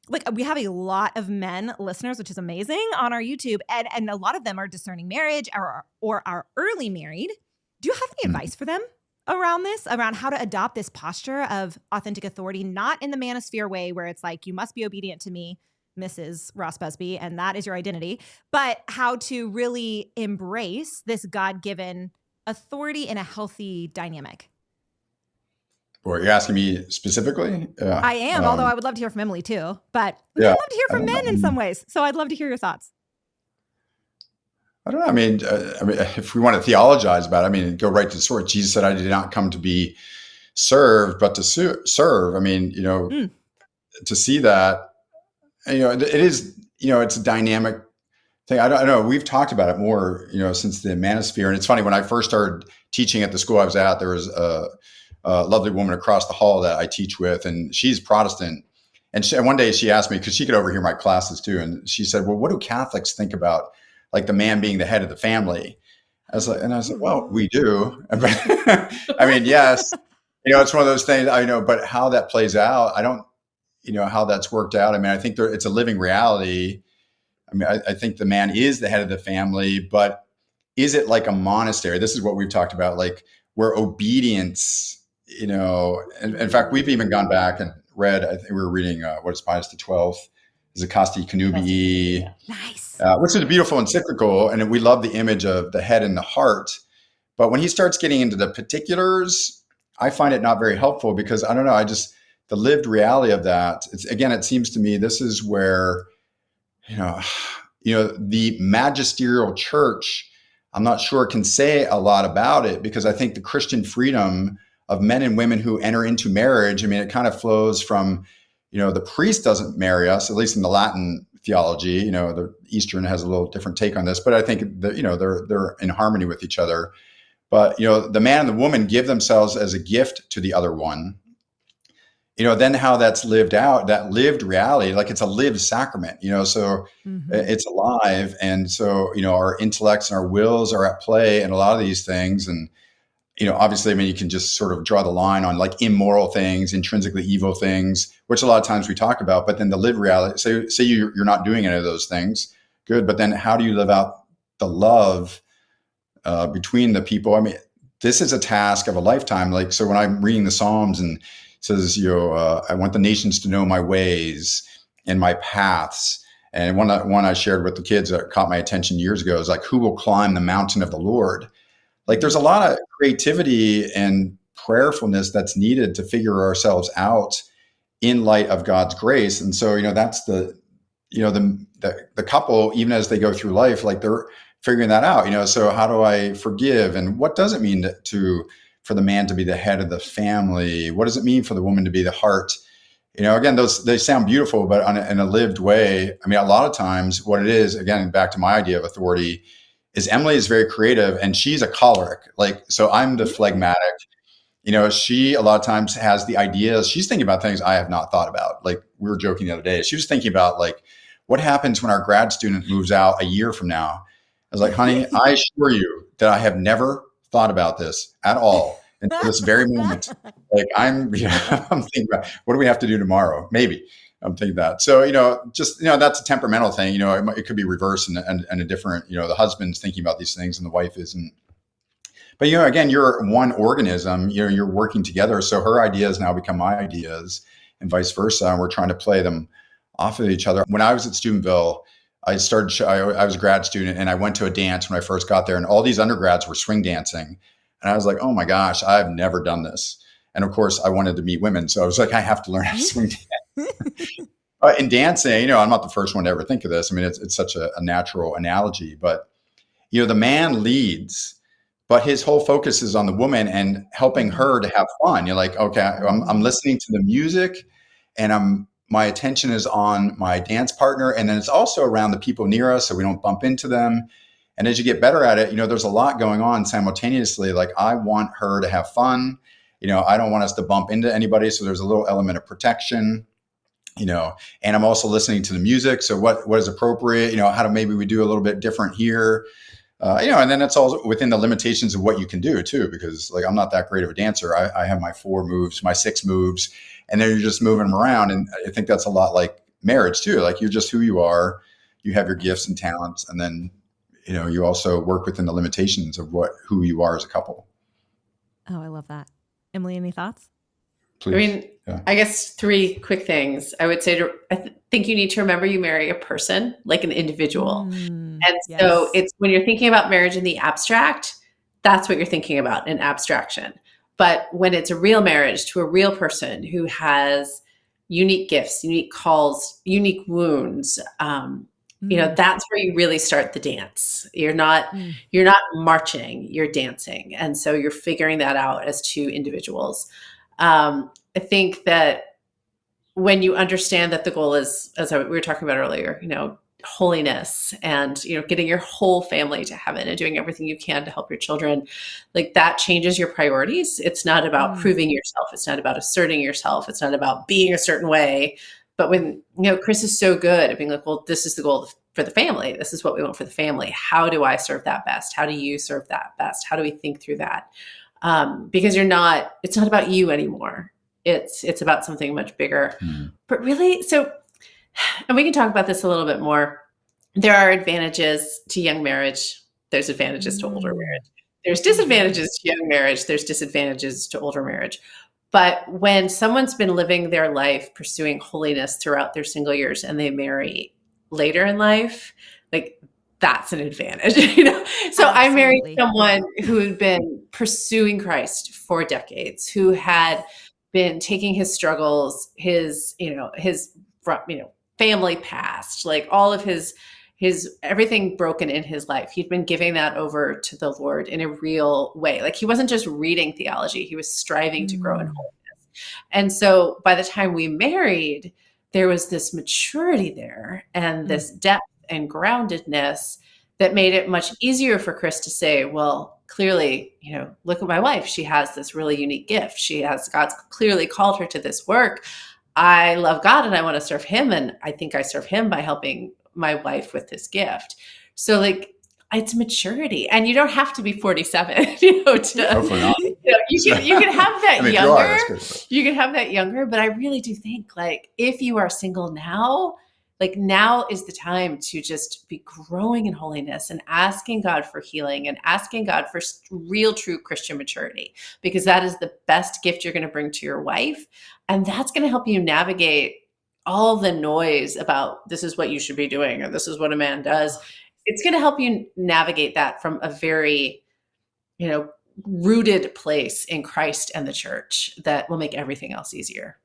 like we have a lot of men listeners, which is amazing, on our YouTube, and a lot of them are discerning marriage or are early married. Do you have any Mhm. advice for them around this, around how to adopt this posture of authentic authority, not in the manosphere way where it's like, you must be obedient to me, Mrs. Ross Busby, and that is your identity, but how to really embrace this God-given authority in a healthy dynamic? Or you're asking me specifically? Yeah. I am, although I would love to hear from Emily too, but we Yeah. kind of love to hear I from don't men in know. some ways. So I'd love to hear your thoughts. I don't know. I mean, if we want to theologize about it, I mean, go right to the source. Jesus said, "I did not come to be served, but to serve." I mean, Mm. to see that, it is, it's a dynamic thing. I don't know. We've talked about it more, since the Manosphere. And it's funny, when I first started teaching at the school I was at, there was a lovely woman across the hall that I teach with, and she's Protestant. And one day she asked me, because she could overhear my classes too, and she said, "Well, what do Catholics think about like the man being the head of the family?" I was like, "Well, we do." I mean, yes, it's one of those things. I know, but how that plays out, I don't, how that's worked out. I mean, I think it's a living reality. I mean, I think the man is the head of the family, but is it like a monastery? This is what we've talked about, like where obedience, in fact, we've even gone back and read, I think we were reading, what is Pius the 12th, Zakasti Canubii, Nice. which is a beautiful encyclical. And we love the image of the head and the heart. But when he starts getting into the particulars, I find it not very helpful, because I don't know, the lived reality of that, it seems to me this is where, you know, the magisterial church, I'm not sure can say a lot about it, because I think the Christian freedom of men and women who enter into marriage, I mean, it kind of flows from, the priest doesn't marry us, at least in the Latin theology. The Eastern has a little different take on this, but I think that, they're in harmony with each other. But, the man and the woman give themselves as a gift to the other one. Then how that's lived out, that lived reality, like it's a lived sacrament, so it's alive. And so, our intellects and our wills are at play in a lot of these things. And, obviously, I mean, you can just sort of draw the line on like immoral things, intrinsically evil things, which a lot of times we talk about, but then the lived reality, say you're not doing any of those things, good. But then how do you live out the love between the people? I mean, this is a task of a lifetime. Like, so when I'm reading the Psalms and it says, I want the nations to know my ways and my paths. And one I shared with the kids that caught my attention years ago is like, who will climb the mountain of the Lord? Like, there's a lot of creativity and prayerfulness that's needed to figure ourselves out in light of God's grace. And so, that's the couple, even as they go through life, like they're figuring that out, so how do I forgive? And what does it mean for the man to be the head of the family? What does it mean for the woman to be the heart? Again, they sound beautiful, but in a lived way, I mean, a lot of times what it is, again, back to my idea of authority, is Emily is very creative and she's a choleric. Like, so I'm the phlegmatic. She a lot of times has the ideas. She's thinking about things I have not thought about. Like, we were joking the other day. She was thinking about like, what happens when our grad student moves out a year from now? I was like, honey, I assure you that I have never thought about this at all until this very moment. Like, I'm thinking about, what do we have to do tomorrow? Maybe I'm thinking that. So, that's a temperamental thing. It could be reversed and a different, the husband's thinking about these things and the wife isn't. But, again, you're one organism, you're working together. So her ideas now become my ideas and vice versa. And we're trying to play them off of each other. When I was at Steubenville, I was a grad student and I went to a dance when I first got there, and all these undergrads were swing dancing. And I was like, oh my gosh, I've never done this. And of course I wanted to meet women. So I was like, I have to learn how to swing dance. In dancing, I'm not the first one to ever think of this. I mean, it's such a natural analogy, but, the man leads, but his whole focus is on the woman and helping her to have fun. You're like, okay, I'm listening to the music and my attention is on my dance partner. And then it's also around the people near us so we don't bump into them. And as you get better at it, there's a lot going on simultaneously. Like, I want her to have fun. I don't want us to bump into anybody. So there's a little element of protection, and I'm also listening to the music. So what is appropriate, how do maybe we do a little bit different here? And then it's all within the limitations of what you can do too, because like, I'm not that great of a dancer. I have my 4 moves, my 6 moves, and then you're just moving them around. And I think that's a lot like marriage too. Like you're just who you are. You have your gifts and talents, and then you also work within the limitations of who you are as a couple. Oh, I love that. Emily, any thoughts? Please. I mean, yeah. I guess 3 quick things. I would say I think you need to remember you marry a person, like an individual. And yes. So it's when you're thinking about marriage in the abstract, that's what you're thinking about in abstraction. But when it's a real marriage to a real person who has unique gifts, unique calls, unique wounds, that's where you really start the dance. You're not marching, you're dancing. And so you're figuring that out as 2 individuals. I think that when you understand that the goal is, as we were talking about earlier, holiness and, getting your whole family to heaven and doing everything you can to help your children, like that changes your priorities. It's not about proving yourself. It's not about asserting yourself. It's not about being a certain way. But when, Chris is so good at being like, well, this is the goal for the family. This is what we want for the family. How do I serve that best? How do you serve that best? How do we think through that? Because it's not about you anymore. It's about something much bigger. But really, and we can talk about this a little bit more. There are advantages to young marriage. There's advantages to older marriage. There's disadvantages to young marriage. There's disadvantages to older marriage. But when someone's been living their life pursuing holiness throughout their single years and they marry later in life, like that's an advantage, So Absolutely. I married someone who had been pursuing Christ for decades, who had been taking his struggles, his family past, like all of his everything broken in his life. He'd been giving that over to the Lord in a real way. Like he wasn't just reading theology, he was striving to grow in holiness. And so by the time we married, there was this maturity there and this depth and groundedness that made it much easier for Chris to say, well, clearly, look at my wife. She has this really unique gift. God's clearly called her to this work. I love God and I want to serve him. And I think I serve him by helping my wife with this gift. So it's maturity, and you don't have to be 47, Hopefully not. You can have that younger. You can have that younger, but I really do think if you are single now, now is the time to just be growing in holiness and asking God for healing and asking God for real, true Christian maturity, because that is the best gift you're going to bring to your wife. And that's going to help you navigate all the noise about this is what you should be doing, or this is what a man does. It's going to help you navigate that from a very, rooted place in Christ and the church that will make everything else easier.